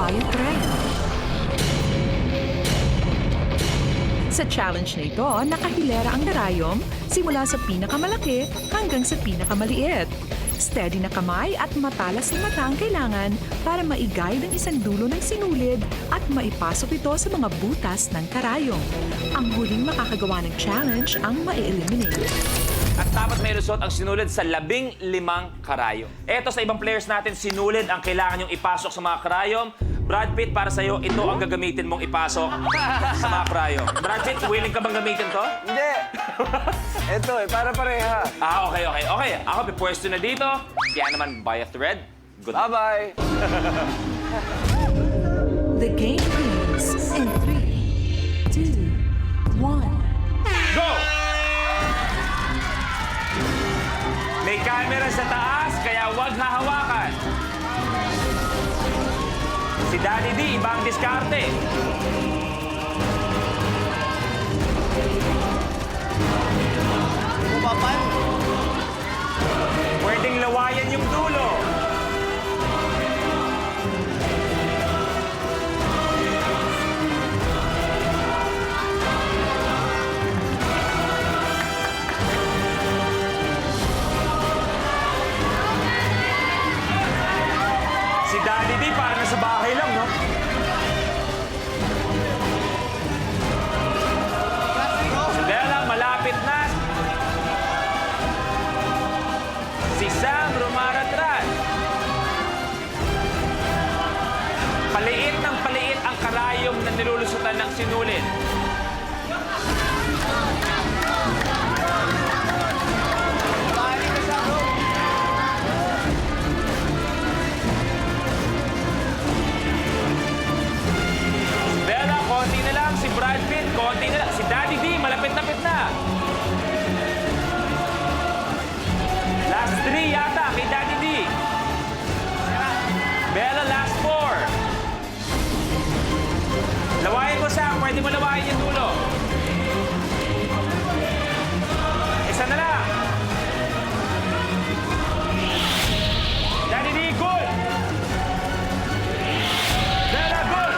Buy a Thread. Sa challenge na ito, nakahilera ang karayom simula sa pinakamalaki hanggang sa pinakamaliit. Steady na kamay at matalas na mata ang kailangan para maigay ng isang dulo ng sinulid at maipasok ito sa mga butas ng karayom. Ang huling makakagawa ng challenge ang mai-eliminate. At dapat may lusot ang sinulid sa 15 karayom. Eto sa ibang players natin, sinulid ang kailangan yung ipasok sa mga karayom. Brad Pitt, para sa'yo, ito ang gagamitin mong ipasok sa mga karayom. Brad Pitt, willing ka bang gamitin to? Hindi. Ito para pareha. Okay. Ako, pipwesto na dito. Kaya naman, buy a thread. Good. Bye-bye. The game begins in 3, 2, 1. Go! May camera sa taas, kaya huwag hahawakan. Si Daddy D, ibang diskarte. Bumapan. Pwedeng lawayan yung dulo. Si Daddy D, parang nasa bahay lang, no? Si Bella, malapit na. Si Sam, rumaratrat. Paliit ng paliit ang karayom na nilulusutan ng sinulid. Balik ka sa room. Bella, konti na lang. Si Brad Pitt, konti na lang. Si Daddy D, malapit-lapit na. Last 3 yata kay Daddy D. Bella, last 4. Lawayan mo, Sam. Pwede mo lawayan yung dulo. Isa na lang. Daddy D, good. Bella, good.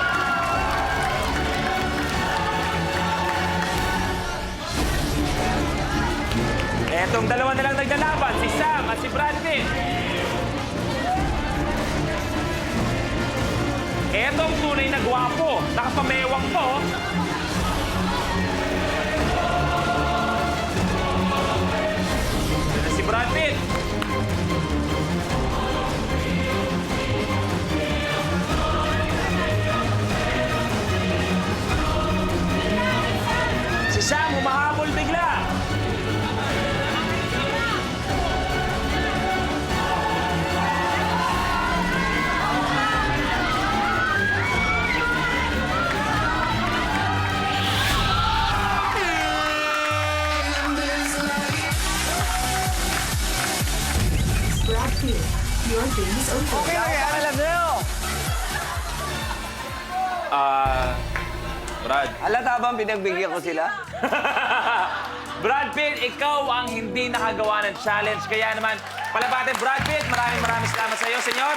Etong dalawa na lang naglalaban, si Sam at si Brad Pitt. Etong tunay na gwapo, nakapamewang po. Ito na si Brad Pitt. Si Sam, humahabol bigla. Brad Pitt, your game is over. Okay, alam nyo. Brad. Alata bang pinagbigyan ko sila? Brad Pitt, ikaw ang hindi nakagawa ng challenge. Kaya naman, palabatin Brad Pitt. Maraming salamat sa iyo, senyor.